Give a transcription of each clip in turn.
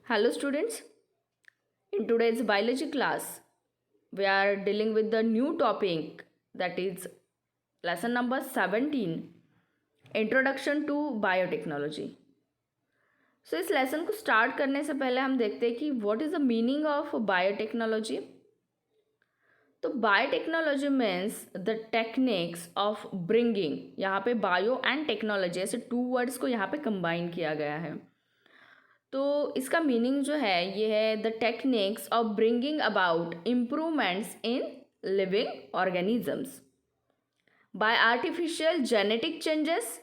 Hello students, in today's biology class we are dealing with the new topic, that is lesson number 17, Introduction to Biotechnology. So इस lesson को start करने से पहले हम देखते हैं कि what is the meaning of biotechnology. तो biotechnology means the techniques of bringing, यहाँ पे बायो एंड टेक्नोलॉजी ऐसे टू वर्ड्स को यहाँ पे कंबाइन किया गया है. तो इसका मीनिंग जो है ये है the techniques of bringing about improvements in living organisms by artificial genetic changes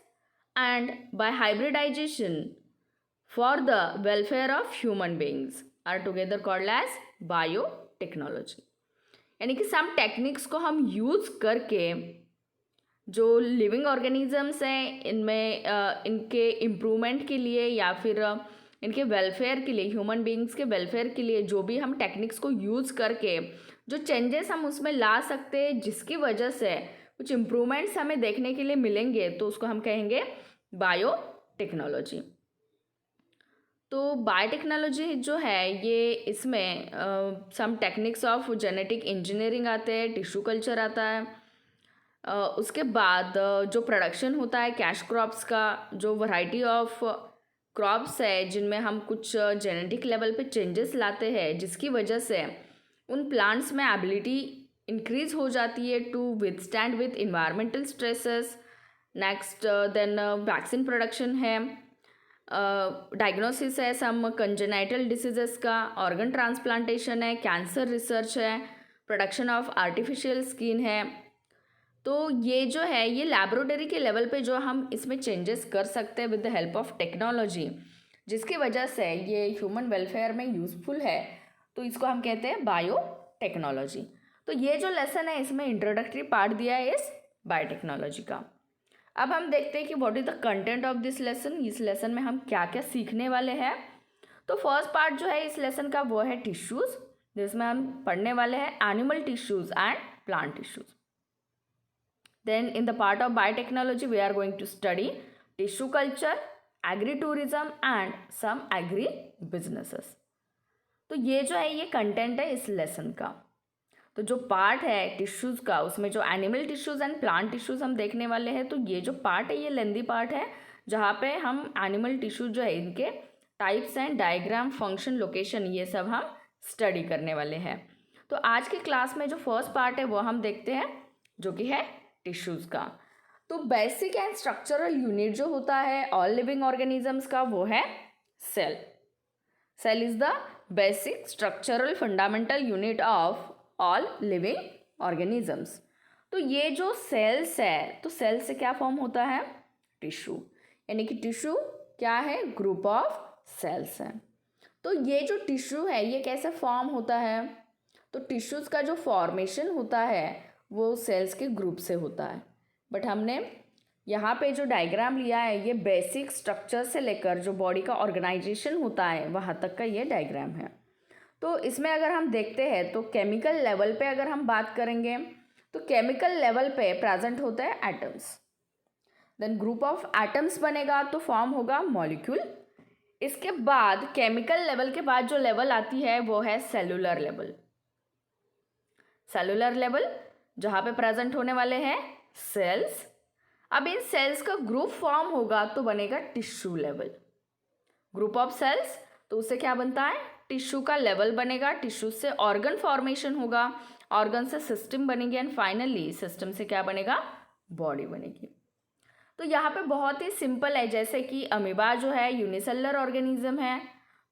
and by hybridization for the welfare of human beings are together called as biotechnology. यानी कि सम टेक्निक्स को हम यूज़ करके जो लिविंग ऑर्गेनिजम्स हैं इनमें इनके improvement के लिए या फिर इनके वेलफेयर के लिए, ह्यूमन बींग्स के वेलफेयर के लिए जो भी हम टेक्निक्स को यूज़ करके जो चेंजेस हम उसमें ला सकते हैं जिसकी वजह से कुछ इम्प्रूवमेंट्स हमें देखने के लिए मिलेंगे तो उसको हम कहेंगे बायोटेक्नोलॉजी. तो बायोटेक्नोलॉजी जो है ये इसमें some techniques of genetic engineering आते हैं, टिश्यू कल्चर आता है, उसके बाद जो प्रोडक्शन होता है कैश क्रॉप्स का, जो वैरायटी ऑफ क्रॉप्स है जिनमें हम कुछ जेनेटिक लेवल पे चेंजेस लाते हैं जिसकी वजह से उन प्लांट्स में एबिलिटी इंक्रीज हो जाती है to withstand with environmental stresses. Next then vaccine production है, डायग्नोसिस है सम कंजेनाइटल डिसीजेस का, ऑर्गन ट्रांसप्लांटेशन है, कैंसर रिसर्च है, प्रोडक्शन ऑफ आर्टिफिशियल स्किन है. तो ये जो है ये लैबोरेटरी के लेवल पे जो हम इसमें चेंजेस कर सकते हैं with the help of technology जिसकी वजह से ये ह्यूमन वेलफेयर में यूज़फुल है, तो इसको हम कहते हैं बायोटेक्नोलॉजी. तो ये जो लेसन है इसमें इंट्रोडक्टरी पार्ट दिया है इस बायोटेक्नोलॉजी का. अब हम देखते हैं कि what is the content of this lesson. इस लेसन में हम क्या क्या सीखने वाले हैं. तो फर्स्ट पार्ट जो है इस लेसन का वो है टिश्यूज़, जिसमें हम पढ़ने वाले हैं animal tissues and plant tissues. Then in the part of biotechnology we are going to study tissue culture, agri-tourism and some agri-businesses. तो ये जो है ये कंटेंट है इस लेसन का. तो जो पार्ट है टिश्यूज़ का उसमें जो animal tissues and plant tissues हम देखने वाले हैं. तो ये जो पार्ट है ये लेंदी पार्ट है जहाँ पे हम एनिमल टिश्यू जो है इनके types and diagram, function, location ये सब हम स्टडी करने वाले हैं. तो आज के क्लास में जो फर्स्ट पार्ट है वो हम देखते हैं जो कि है टिश्यूज़ का. तो बेसिक एंड स्ट्रक्चरल यूनिट जो होता है ऑल लिविंग ऑर्गेनिजम्स का वो है cell. Cell is the basic structural fundamental unit of all living organisms. तो ये जो सेल्स है तो सेल से क्या फॉर्म होता है टिश्यू. यानी कि टिश्यू क्या है ग्रुप ऑफ सेल्स है. तो ये जो टिश्यू है ये कैसे फॉर्म होता है. तो टिश्यूज़ का जो फॉर्मेशन होता है वो सेल्स के ग्रुप से होता है. बट हमने यहाँ पे जो डायग्राम लिया है ये बेसिक स्ट्रक्चर से लेकर जो बॉडी का ऑर्गेनाइजेशन होता है वहाँ तक का ये डायग्राम है. तो इसमें अगर हम देखते हैं तो केमिकल लेवल पे अगर हम बात करेंगे तो केमिकल लेवल पे प्रेजेंट होता है atoms. Then group of atoms बनेगा तो फॉर्म होगा मॉलिक्यूल. इसके बाद केमिकल लेवल के बाद जो लेवल आती है वो है सेलुलर लेवल. सेलुलर लेवल जहाँ पे प्रेजेंट होने वाले हैं सेल्स. अब इन सेल्स का ग्रुप फॉर्म होगा तो बनेगा tissue level. Group of cells तो उससे क्या बनता है टिश्यू का लेवल बनेगा. टिश्यू से ऑर्गन फॉर्मेशन होगा, ऑर्गन से सिस्टम बनेगी एंड फाइनली सिस्टम से क्या बनेगा बॉडी बनेगी. तो यहाँ पे बहुत ही सिंपल है. जैसे कि अमीबा जो है यूनिसेलुलर ऑर्गेनिज्म है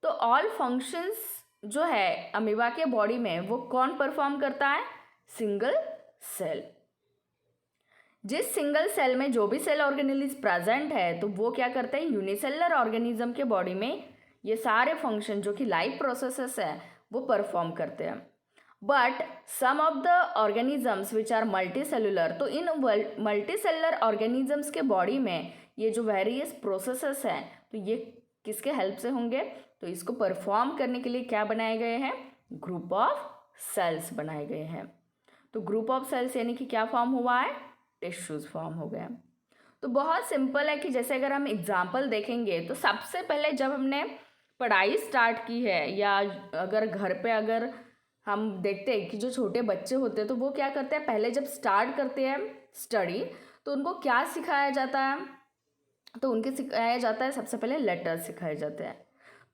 तो ऑल फंक्शंस जो है अमीबा के बॉडी में वो कौन परफॉर्म करता है सिंगल सेल. जिस सिंगल सेल में जो भी सेल ऑर्गेनेल्स प्रेजेंट है तो वो क्या करते हैं यूनिसेलुलर ऑर्गेनिज्म के बॉडी में ये सारे फंक्शन जो कि लाइफ प्रोसेसेस है वो परफॉर्म करते हैं. But some of the organisms which are multicellular, तो इन मल्टी सेलुलर ऑर्गेनिजम्स के बॉडी में ये जो वेरियस प्रोसेसेस हैं तो ये किसके हेल्प से होंगे. तो इसको परफॉर्म करने के लिए क्या बनाए गए हैं ग्रुप ऑफ सेल्स बनाए गए हैं. तो ग्रुप ऑफ सेल्स यानी कि क्या फॉर्म हुआ है टिश्यूज़ फॉर्म हो गए. तो बहुत सिंपल है कि जैसे अगर हम एग्जाम्पल देखेंगे तो सबसे पहले जब हमने पढ़ाई स्टार्ट की है, या अगर घर पे अगर हम देखते हैं कि जो छोटे बच्चे होते हैं तो वो क्या करते हैं, पहले जब स्टार्ट करते हैं स्टडी तो उनको क्या सिखाया जाता है, तो उनके सिखाया जाता है सबसे पहले लेटर्स सिखाए जाते हैं।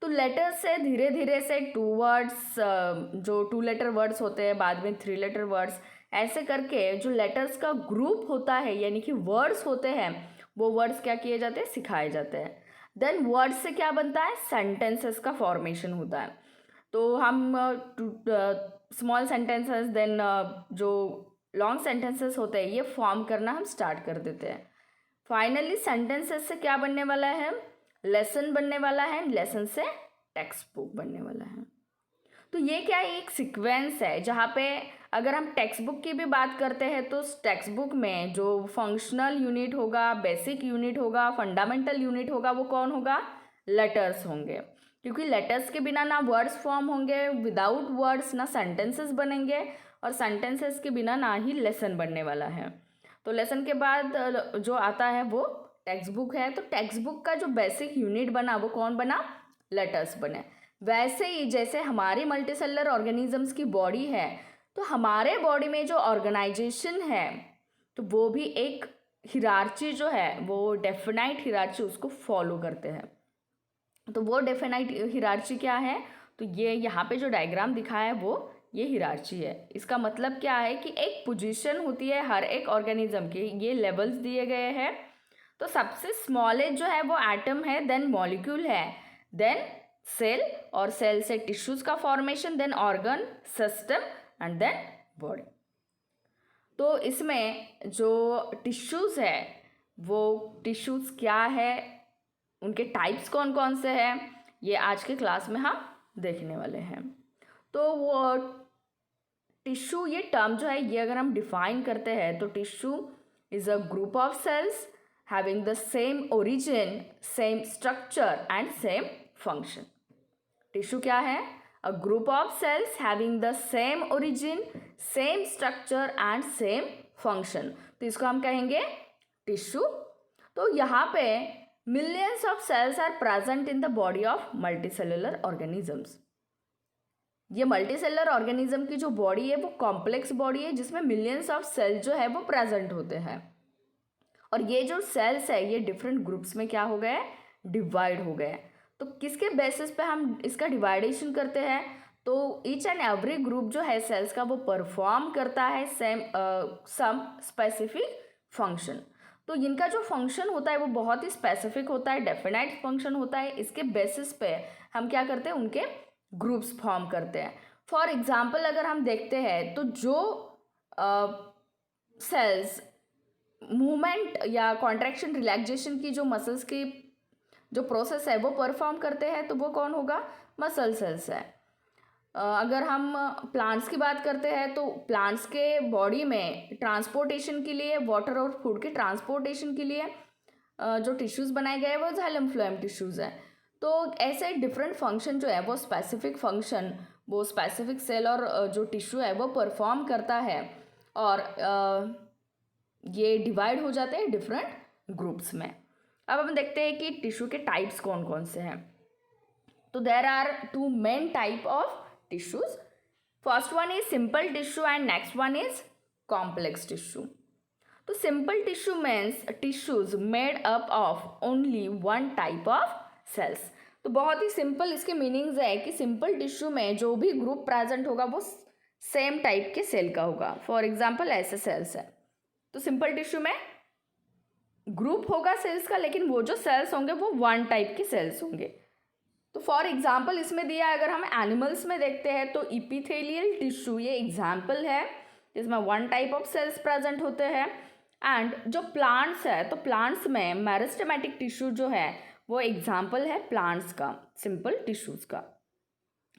तो लेटर्स से धीरे धीरे से 2 वर्ड्स, जो 2 लेटर वर्ड्स होते हैं, बाद में 3 लेटर वर्ड्स, ऐसे करके जो लेटर्स का ग्रुप होता है यानी कि वर्ड्स होते हैं, वो वर्ड्स क्या किए जाते हैं, सिखाए जाते हैं। देन वर्ड्स से क्या बनता है, सेंटेंसेस का फॉर्मेशन होता है। तो हम स्मॉल सेंटेंसेस, देन जो लॉन्ग सेंटेंसेस होते हैं, ये फॉर्म करना हम स्टार्ट कर देते हैं। फाइनली सेंटेंसेस से क्या बनने वाला है, लेसन बनने वाला है, लेसन से टेक्स्ट बुक बनने वाला है। तो ये क्या है, एक सीक्वेंस है जहाँ पे अगर हम टेक्स्ट बुक की भी बात करते हैं तो टेक्स्ट बुक में जो फंक्शनल यूनिट होगा, बेसिक यूनिट होगा, फंडामेंटल यूनिट होगा, वो कौन होगा, लेटर्स होंगे। क्योंकि लेटर्स के बिना ना वर्ड्स फॉर्म होंगे, विदाउट वर्ड्स ना सेंटेंसेस बनेंगे, और सेंटेंसेस के बिना ना ही लेसन बनने वाला है। तो लेसन के बाद जो आता है वो टेक्स्ट बुक है। तो टेक्स्ट बुक का जो बेसिक यूनिट बना वो कौन बना, लेटर्स बने। वैसे ही जैसे हमारी मल्टीसेलुलर ऑर्गेनिजम्स की बॉडी है, तो हमारे बॉडी में जो ऑर्गेनाइजेशन है तो वो भी एक हिरार्ची जो है, वो डेफिनाइट हिरार्ची उसको फॉलो करते हैं। तो वो डेफिनाइट हिरार्ची क्या है, तो ये यहाँ पे जो डायग्राम दिखाया है वो ये हिरार्ची है। इसका मतलब क्या है कि एक पोजीशन होती है हर एक ऑर्गेनिज्म की, ये लेवल्स दिए गए हैं। तो सबसे स्मॉलेस्ट जो है वो एटम है, देन मॉलिक्यूल है, देन सेल, और सेल से टिश्यूज का formation, then organ system, and then body. तो इसमें जो टिश्यूज है वो टिश्यूज क्या है, उनके टाइप्स कौन कौन से हैं, ये आज के क्लास में हम देखने वाले हैं। तो वो टिश्यू, ये टर्म जो है ये अगर हम डिफाइन करते हैं तो tissue is a group of cells having the same origin, same structure and same function. Tissue क्या है, a group of cells having the same origin, same structure and same function, तो इसको हम कहेंगे टिश्यू। तो यहाँ पे millions of cells are present in the body of multicellular organisms. ये मल्टीसेलुलर ऑर्गेनिज्म की जो बॉडी है वो कॉम्प्लेक्स बॉडी है जिसमें मिलियंस ऑफ सेल जो है वो प्रेजेंट होते हैं। और ये जो सेल्स है ये डिफरेंट ग्रुप्स में क्या हो गए, डिवाइड हो गए। तो किसके बेसिस पे हम इसका डिवाइडेशन करते हैं, तो ईच एंड एवरी ग्रुप जो है सेल्स का वो परफॉर्म करता है सम स्पेसिफिक फंक्शन। तो इनका जो फंक्शन होता है वो बहुत ही स्पेसिफिक होता है, डेफिनाइट फंक्शन होता है। इसके बेसिस पे हम क्या करते हैं, उनके ग्रुप्स फॉर्म करते हैं। फॉर एग्जाम्पल अगर हम देखते हैं तो जो सेल्स मूवमेंट या कॉन्ट्रैक्शन रिलैक्सेशन की जो मसल्स की जो प्रोसेस है वो परफॉर्म करते हैं, तो वो कौन होगा, मसल सेल्स है। अगर हम प्लांट्स की बात करते हैं तो प्लांट्स के बॉडी में ट्रांसपोर्टेशन के लिए, वाटर और फूड के ट्रांसपोर्टेशन के लिए जो टिश्यूज़ बनाए गए हैं वो जाइलम फ्लोएम टिश्यूज़ हैं। तो ऐसे डिफरेंट फंक्शन जो है वो स्पेसिफिक फंक्शन वो स्पेसिफिक सेल और जो टिश्यू है वो परफॉर्म करता है, और ये डिवाइड हो जाते हैं डिफरेंट ग्रुप्स में। अब हम देखते हैं कि टिश्यू के टाइप्स कौन कौन से हैं। तो there are 2 main type of tissues. First one is simple tissue and next one is complex tissue. तो simple tissue means tissues made up of only one type of cells. तो बहुत ही simple इसके meanings है कि simple tissue में जो भी group present होगा वो सेम टाइप के सेल का होगा। फॉर एग्जाम्पल ऐसे सेल्स है, तो सिंपल टिश्यू में ग्रुप होगा सेल्स का, लेकिन वो जो सेल्स होंगे वो वन टाइप के सेल्स होंगे। तो फॉर एग्जाम्पल इसमें दिया, अगर हम एनिमल्स में देखते हैं तो इपिथेलियल टिश्यू ये एग्जाम्पल है जिसमें one type of cells present होते हैं। एंड जो प्लांट्स है तो प्लांट्स में मेरिस्टेमेटिक टिश्यू जो है वो एग्जाम्पल है प्लांट्स का, सिंपल टिश्यूज का।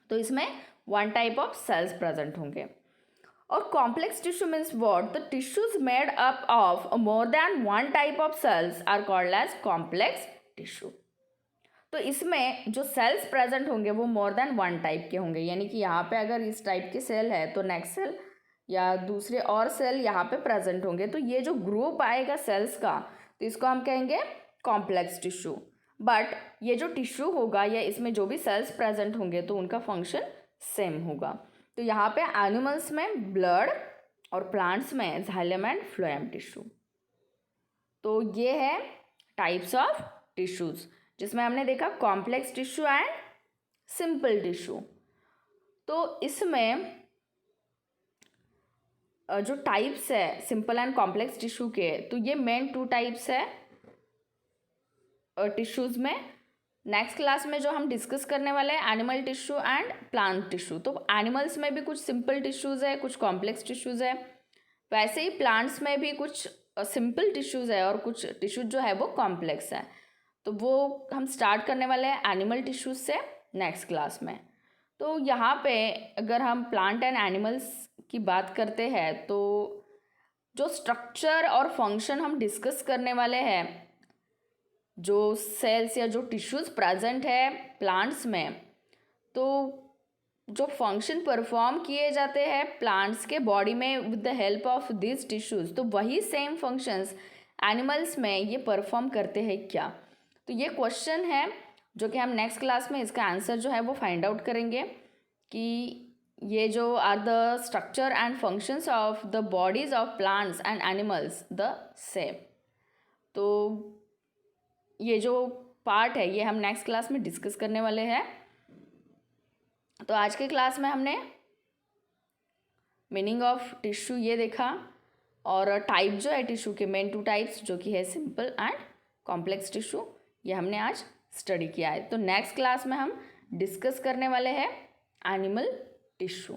तो इसमें one type of cells present होंगे। और complex tissue means what, the tissues made up of more than one type of cells are called as complex tissue. तो इसमें जो सेल्स प्रेजेंट होंगे वो मोर देन वन टाइप के होंगे, यानी कि यहाँ पे अगर इस टाइप के सेल है तो नेक्स्ट सेल या दूसरे और सेल यहाँ पे प्रेजेंट होंगे। तो ये जो ग्रुप आएगा सेल्स का तो इसको हम कहेंगे कॉम्प्लेक्स टिश्यू। बट ये जो टिश्यू होगा या इसमें जो भी सेल्स प्रेजेंट होंगे तो उनका फंक्शन सेम होगा। तो यहाँ पे एनिमल्स में ब्लड और प्लांट्स में जाइलम एंड फ्लोएम टिश्यू। तो ये है टाइप्स ऑफ टिश्यूज, जिसमें हमने देखा complex tissue and simple tissue. तो इसमें जो टाइप्स है सिंपल एंड कॉम्प्लेक्स टिश्यू के, तो ये मेन 2 टाइप्स है टिश्यूज़ में। नेक्स्ट क्लास में जो हम डिस्कस करने वाले हैं animal tissue and plant tissue. तो एनिमल्स में भी कुछ सिंपल टिश्यूज़ है, कुछ कॉम्प्लेक्स टिश्यूज़ है, वैसे ही प्लांट्स में भी कुछ सिंपल टिश्यूज़ है और कुछ टिश्यूज जो है वो कॉम्प्लेक्स है। तो वो हम स्टार्ट करने वाले हैं एनिमल टिश्यूज से नेक्स्ट क्लास में। तो यहाँ पे अगर हम प्लांट एंड एनिमल्स की बात करते हैं तो जो स्ट्रक्चर और फंक्शन हम डिस्कस करने वाले हैं, जो सेल्स या जो टिश्यूज़ प्रेजेंट है प्लांट्स में, तो जो फंक्शन परफॉर्म किए जाते हैं प्लांट्स के बॉडी में with the help of this tissues, तो वही सेम फंक्शंस एनिमल्स में ये परफॉर्म करते हैं क्या। तो ये क्वेश्चन है जो कि हम नेक्स्ट क्लास में इसका आंसर जो है वो फाइंड आउट करेंगे कि ये जो are the structure and functions of the bodies of plants and animals the same. तो ये जो पार्ट है ये हम नेक्स्ट क्लास में डिस्कस करने वाले हैं। तो आज के क्लास में हमने मीनिंग ऑफ टिश्यू ये देखा और टाइप जो है टिश्यू के मेन 2 टाइप्स जो कि है सिंपल एंड कॉम्प्लेक्स टिश्यू, ये हमने आज स्टडी किया है। तो नेक्स्ट क्लास में हम डिस्कस करने वाले हैं एनिमल टिश्यू।